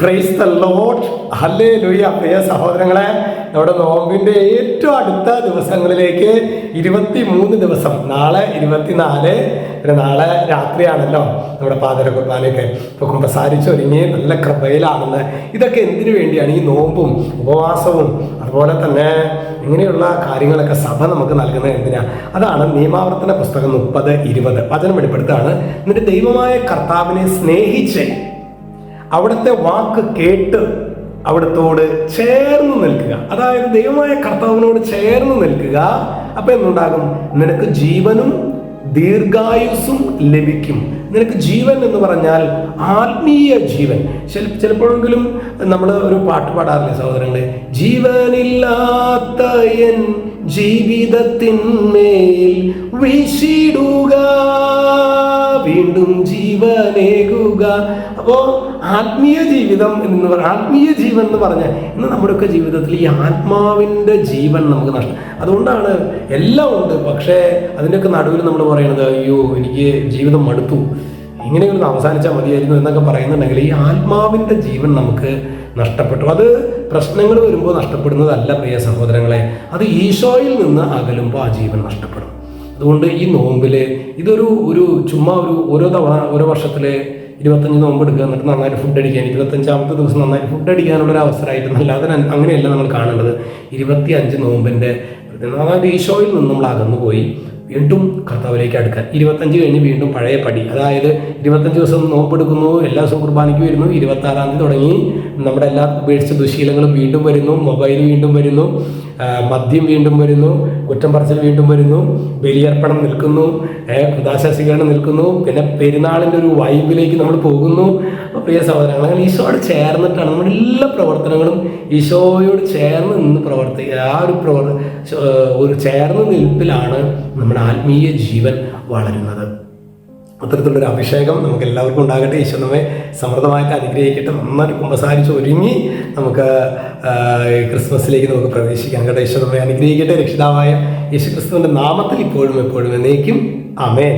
Price the lord, hallelujah. പ്രിയ സഹോദരങ്ങളെ, നമ്മുടെ നോമ്പിന്റെ ഏറ്റവും അടുത്ത ദിവസങ്ങളിലേക്ക് 23 ദിവസം, നാളെ 24, പിന്നെ നാളെ രാത്രിയാണല്ലോ നമ്മുടെ പാതിര കുർബാനയൊക്കെ. ഇപ്പൊ കുമ്പസാരിച്ചൊരുങ്ങി നല്ല കൃപയിലാണെന്ന്. ഇതൊക്കെ എന്തിനു വേണ്ടിയാണ്? ഈ നോമ്പും ഉപവാസവും അതുപോലെ തന്നെ ഇങ്ങനെയുള്ള കാര്യങ്ങളൊക്കെ സഭ നമുക്ക് നൽകുന്നത് എന്തിനാ? അതാണ് നിയമാവർത്തന പുസ്തകം 30:20 വചനം വെളിപ്പെടുത്താണ്. എന്നിട്ട് ദൈവമായ കർത്താവിനെ സ്നേഹിച്ച് അവിടുത്തെ വാക്ക് കേട്ട് അവിടത്തോട് ചേർന്ന് നിൽക്കുക. അതായത് ദൈവമായ കർത്താവിനോട് ചേർന്ന് നിൽക്കുക. അപ്പൊ എന്തുണ്ടാകും? നിനക്ക് ജീവനും ദീർഘായുസ്സും ലഭിക്കും. നിനക്ക് ജീവൻ എന്ന് പറഞ്ഞാൽ ആത്മീയ ജീവൻ. ചിലപ്പോഴെങ്കിലും നമ്മൾ ഒരു പാട്ട് പാടാറില്ലേ സഹോദരങ്ങളെ? ജീവനില്ലാത്ത എൻ ജീവിതത്തിന്മേൽ വീശിടുക, വീണ്ടും ജീവനേകുക. അപ്പോ ആത്മീയ ജീവിതം ആത്മീയ ജീവൻ എന്ന് പറഞ്ഞാൽ ഇന്ന് നമ്മുടെയൊക്കെ ജീവിതത്തിൽ ഈ ആത്മാവിൻ്റെ ജീവൻ നമുക്ക് നഷ്ടം. അതുകൊണ്ടാണ് എല്ലാം ഉണ്ട്, പക്ഷേ അതിൻ്റെയൊക്കെ നടുവിൽ നമ്മൾ പറയണത് അയ്യോ എനിക്ക് ജീവിതം മടുത്തു, ഇങ്ങനെയൊന്നും അവസാനിച്ചാൽ മതിയായിരുന്നു എന്നൊക്കെ പറയുന്നുണ്ടെങ്കിൽ ഈ ആത്മാവിൻ്റെ ജീവൻ നമുക്ക് നഷ്ടപ്പെട്ടു. അത് പ്രശ്നങ്ങൾ വരുമ്പോൾ നഷ്ടപ്പെടുന്നതല്ല പ്രിയ സഹോദരങ്ങളെ, അത് ഈശോയിൽ നിന്ന് അകലുമ്പോൾ ആ ജീവൻ നഷ്ടപ്പെടും. അതുകൊണ്ട് ഈ നോമ്പിൽ ഇതൊരു ചുമ്മാ ഓരോ തവണ ഓരോ വർഷത്തിൽ 25 നോമ്പ് എടുക്കുക, എന്നിട്ട് നന്നായിട്ട് ഫുഡ് അടിക്കാൻ 25ാമത്തെ ദിവസം നന്നായിട്ട് ഫുഡ് അടിക്കാനുള്ളൊരു അവസരമായിട്ട് അല്ലാതെ അങ്ങനെയല്ല നമ്മൾ കാണേണ്ടത്. 25 നോമ്പിൻ്റെ അതായത് ഈശോയിൽ നിന്ന് നമ്മൾ അകന്നു പോയി വീണ്ടും കർത്താവിലേക്ക് അടുക്കാൻ. 25 കഴിഞ്ഞ് വീണ്ടും പഴയ പടി, അതായത് 25 ദിവസം നോമ്പെടുക്കുന്നു, എല്ലാ ദിവസവും കുർബാനയ്ക്ക് വരുന്നു, 26-ാം തീയതി തുടങ്ങി നമ്മുടെ എല്ലാ ഉപേക്ഷിച്ച ദുശീലങ്ങളും വീണ്ടും വരുന്നു, മൊബൈൽ വീണ്ടും വരുന്നു, മദ്യം വീണ്ടും വരുന്നു, കുറ്റം പറച്ചിൽ വീണ്ടും വരുന്നു, ബലിയർപ്പണം നിൽക്കുന്നു, കുദാശാസ്വീകരണം നിൽക്കുന്നു, പിന്നെ പെരുന്നാളിൻ്റെ ഒരു വൈബിലേക്ക് നമ്മൾ പോകുന്നു. പ്രിയ സഹോദരങ്ങൾ, അങ്ങനെ ഈശോയോട് ചേർന്നിട്ടാണ് നമ്മുടെ എല്ലാ പ്രവർത്തനങ്ങളും ഈശോയോട് ചേർന്ന് നിന്ന് പ്രവർത്തിക്കുക. ആ ഒരു ചേർന്ന് നിൽപ്പിലാണ് നമ്മുടെ ആത്മീയ ജീവൻ വളരുന്നത്. അത്തരത്തിലുള്ളൊരു അഭിഷേകം നമുക്ക് എല്ലാവർക്കും ഉണ്ടാകട്ടെ. ഈശോ നമ്മെ സമൃദ്ധമായിട്ട് അനുഗ്രഹിക്കട്ടെ. നന്നായിട്ട് കുമ്പസാരിച്ച് ഒരുങ്ങി നമുക്ക് ക്രിസ്മസിലേക്ക് നമുക്ക് പ്രവേശിക്കാം കേട്ടോ. ഈശോ നമ്മെ അനുഗ്രഹിക്കട്ടെ. രക്ഷിതാവായ യേശു ക്രിസ്തുവിൻ്റെ നാമത്തിൽ ഇപ്പോഴും എപ്പോഴും എന്നേക്കും ആമേൻ.